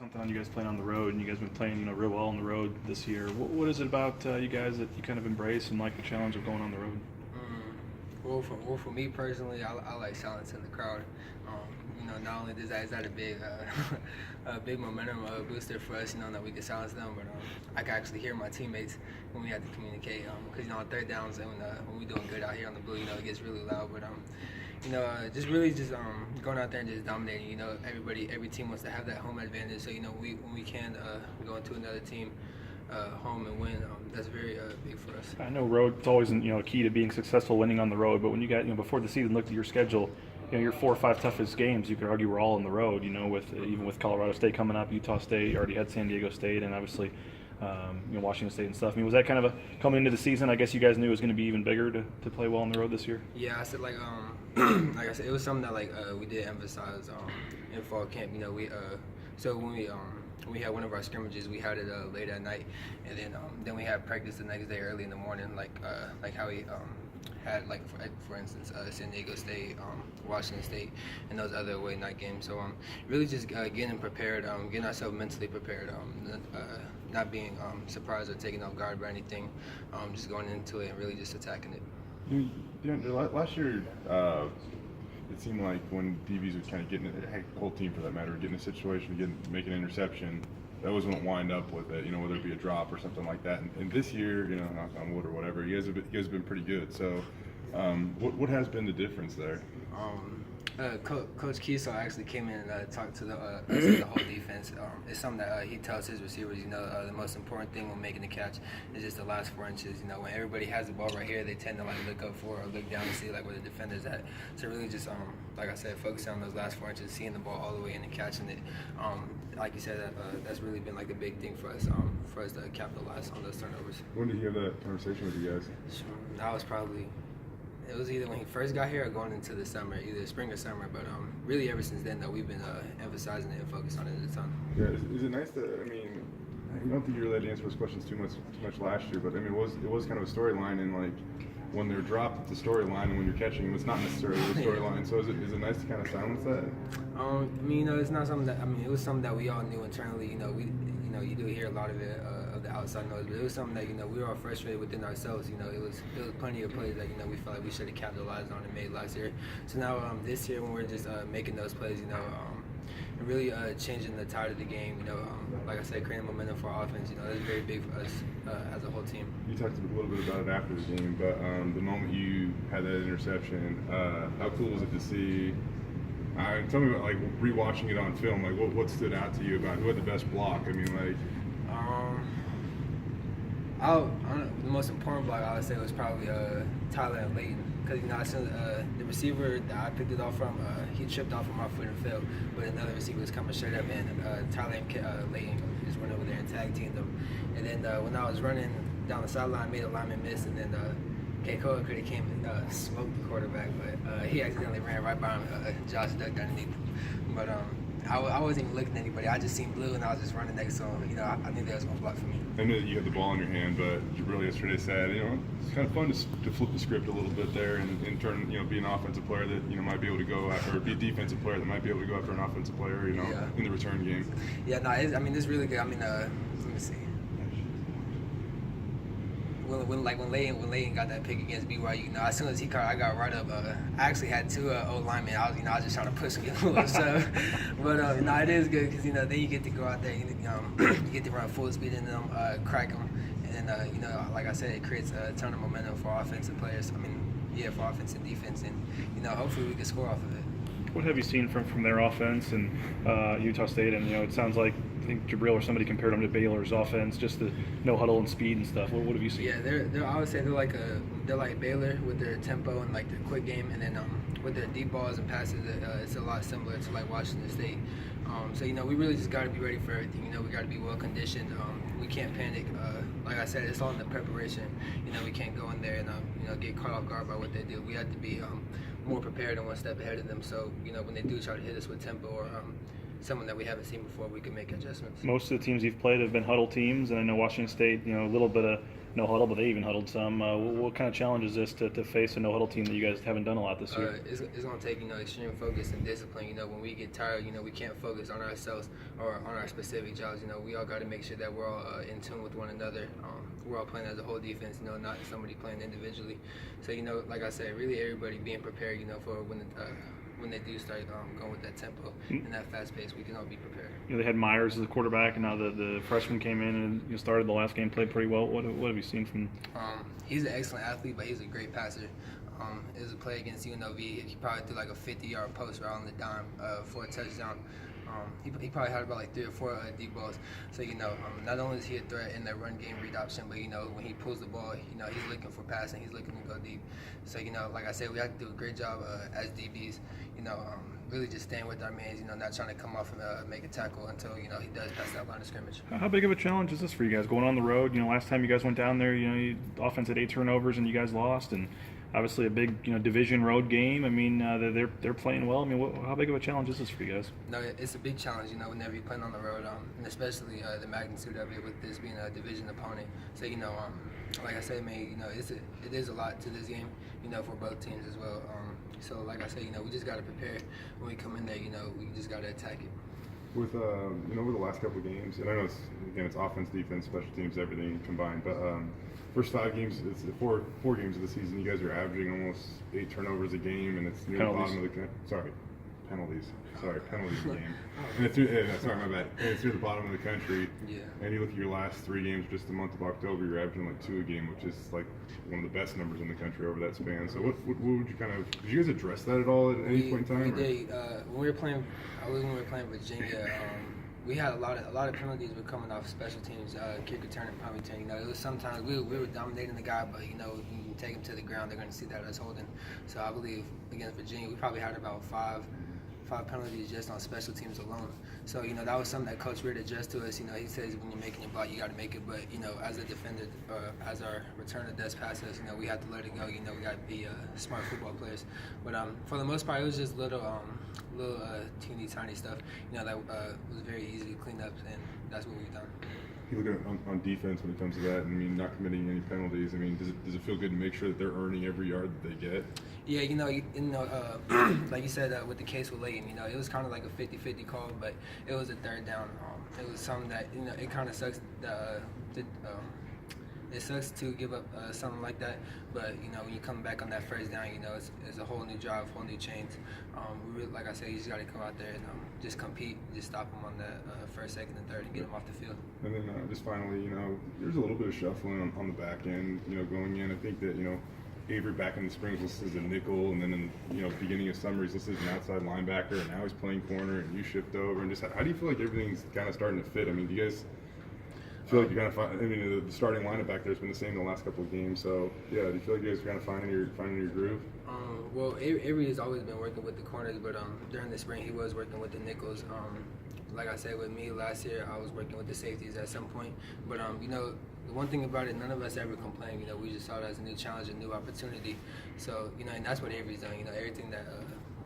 Something on you guys playing on the road, and you guys have been playing, real well on the road this year. What is it about you guys that you kind of embrace and like the challenge of going on the road? Well, for me personally, I like silencing the crowd. Not only is that a big, a big momentum booster for us, that we can silence them, but I can actually hear my teammates when we have to communicate. Because on third downs and when we're doing good out here on the blue, it gets really loud. But just going out there and just dominating. Every team wants to have that home advantage. So when we can go into another team home and win, that's very big for us. I know road's always key to being successful, winning on the road. But when you got before the season, looked at your schedule, your 4 or 5 toughest games, you could argue were all on the road. With even with Colorado State coming up, Utah State, you already had San Diego State, and obviously Washington State and stuff. Was that kind of coming into the season? I guess you guys knew it was going to be even bigger to play well on the road this year. Yeah, I said like I said, it was something that we did emphasize in fall camp. So when we had one of our scrimmages, we had it late at night, and then we had practice the next day early in the morning, like how we had for instance San Diego State, Washington State, and those other away night games. So really just getting prepared, getting ourselves mentally prepared, not being surprised or taken off guard by anything, just going into it and really just attacking it. Last year, it seemed like when DBs would kind of get the whole team for that matter, get in a situation, make an interception, that was when it wind up with it, whether it be a drop or something like that. And this year, knock on wood or whatever, you guys have been pretty good. So, what has been the difference there? Coach Kiesel actually came in and talked to the whole defense. It's something that he tells his receivers, the most important thing when making the catch is just the last 4 inches. When everybody has the ball right here, they tend to look up for or look down to see where the defender's at. So really just, like I said, focusing on those last 4 inches, seeing the ball all the way in and catching it. Like you said, that's really been a big thing for us to capitalize on those turnovers. When did you have that conversation with you guys? That was probably. It was either when he first got here or going into the summer, either spring or summer. But really, ever since then, though, we've been emphasizing it and focused on it a ton. Yeah, is it nice that I don't think you really had to answer those questions too much last year, but it was kind of a storyline, and when they're dropped, it's a storyline, and when you're catching them, it's not necessarily a storyline. So is it nice to kind of silence that? It's not something that it was something that we all knew internally. You do hear a lot of it of the outside noise, but it was something that we were all frustrated within ourselves. It was plenty of plays that we felt like we should have capitalized on and made last year. So now this year when we're just making those plays, and really changing the tide of the game. Like I said, creating momentum for offense. That's very big for us as a whole team. You talked a little bit about it after the game, but the moment you had that interception, how cool was it to see? Tell me about rewatching it on film. What stood out to you about who had the best block? The most important block I would say was probably Tyler and Layton, because as soon as the receiver that I picked it off from, he tripped off of my foot and fell, but another receiver was coming straight up, and Tyler and Layton just went over there and tag teamed them. And then when I was running down the sideline, made a lineman miss, and then Keikoa could have came and smoked the quarterback, but he accidentally ran right by him. Josh ducked underneath him. But I wasn't even looking at anybody. I just seen blue, and I was just running next to him. I knew there was one block for me. I know that you had the ball in your hand, but Jabril yesterday said, it's kind of fun to flip the script a little bit there and turn, be an offensive player that, might be able to go after, or be a defensive player that might be able to go after an offensive player, in the return game. Yeah, no, it's really good. Let me see. When Layton got that pick against BYU, as soon as he caught, I got right up. I actually had 2 old linemen. I was just trying to push him, get a little shove. But it is good because then you get to go out there, you get to run full speed into them, crack them, and then like I said, it creates a ton of momentum for offensive players. For offense and defense, and hopefully we can score off of it. What have you seen from their offense and Utah State? And it sounds like I think Jabril or somebody compared them to Baylor's offense, just the no huddle and speed and stuff. What have you seen? Yeah, I would say they're like Baylor with their tempo and their quick game, and then with their deep balls and passes, it's a lot similar to Washington State. So we really just got to be ready for everything. We got to be well conditioned. We can't panic. Like I said, it's all in the preparation. We can't go in there and get caught off guard by what they do. We have to be more prepared and one step ahead of them. So when they do try to hit us with tempo or someone that we haven't seen before, we can make adjustments. Most of the teams you've played have been huddle teams, and I know Washington State, a little bit of no huddle, but they even huddled some. What kind of challenge is this to face a no huddle team that you guys haven't done a lot this year? It's going to take, extreme focus and discipline. When we get tired, we can't focus on ourselves or on our specific jobs. We all got to make sure that we're all in tune with one another. We're all playing as a whole defense, not somebody playing individually. So, like I said, really everybody being prepared, for when they do start going with that tempo and that fast pace, we can all be prepared. They had Myers as the quarterback, and now the freshman came in and started the last game, played pretty well. What have you seen from? He's an excellent athlete, but he's a great passer. It was a play against UNLV. He probably threw like a 50-yard post right on the dime for a touchdown. He probably had about like 3 or 4 deep balls. So, not only is he a threat in that run game read option, but, when he pulls the ball, he's looking for passing. He's looking to go deep. So, like I said, we have to do a great job as DBs, really just staying with our mans, not trying to come off and make a tackle until, he does pass that line of scrimmage. How big of a challenge is this for you guys going on the road? Last time you guys went down there, offense had 8 turnovers and you guys lost, and obviously a big, division road game. I mean, they're playing well. I mean, how big of a challenge is this for you guys? No, it's a big challenge, whenever you're playing on the road, and especially the magnitude of it with this being a division opponent. So, like I said, man, it is a lot to this game, for both teams as well. So, like I said, we just got to prepare when we come in there. We just got to attack it. With over the last couple of games, and I know it's offense, defense, special teams, everything combined, but first 5 games, it's four games of the season. You guys are averaging almost 8 turnovers a game, and it's near the bottom of the penalties a game. And it's sorry, my bad. And it's near the bottom of the country. Yeah. And you look at your last 3 games, just the month of October, you're averaging like 2 a game, which is like one of the best numbers in the country over that span. So what would you did you guys address that at all at any point in time? We did. When we were playing Virginia, we had a lot of penalties were coming off special teams, kick return and punt return. It was sometimes we were dominating the guy, but you can take him to the ground, they're going to see that as holding. So I believe against Virginia, we probably had about 5 penalties just on special teams alone. So, that was something that Coach Reed addressed to us. He says when you're making your block, you got to make it. But, as a defender, as our returner does pass us, we have to let it go. We got to be smart football players. But for the most part, it was just little teeny tiny stuff, that was very easy to clean up, and that's what we've done. You look at on defense when it comes to that, and not committing any penalties. Does it feel good to make sure that they're earning every yard that they get? Yeah, like you said with the case with Layton, it was kind of like a 50-50 call, but it was a 3rd down. It was something that it kind of sucks. It sucks to give up something like that, but when you come back on that 1st down, it's a whole new drive, whole new change. Like I said, you just got to come out there and just compete, just stop them on that 1st, 2nd, and 3rd, and get them off the field. And then just finally, there's a little bit of shuffling on the back end, going in. I think that Avery back in the spring was listed as a nickel, and then in beginning of summer he's listed as an outside linebacker, and now he's playing corner, and you shift over. And just how do you feel like everything's kind of starting to fit? Do you guys feel like you're kind of the starting lineup back there has been the same the last couple of games. So yeah, do you feel like you guys are kind of finding your groove? Well, Avery has always been working with the corners, but during the spring he was working with the nickels. Like I said, with me last year, I was working with the safeties at some point. But the one thing about it, none of us ever complained. We just saw it as a new challenge, a new opportunity. So and that's what Avery's done. Everything that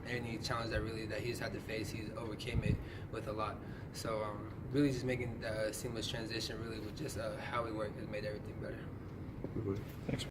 any challenge that he's had to face, he's overcame it with a lot. So really just making the seamless transition, really with just how we work, has made everything better. Thanks.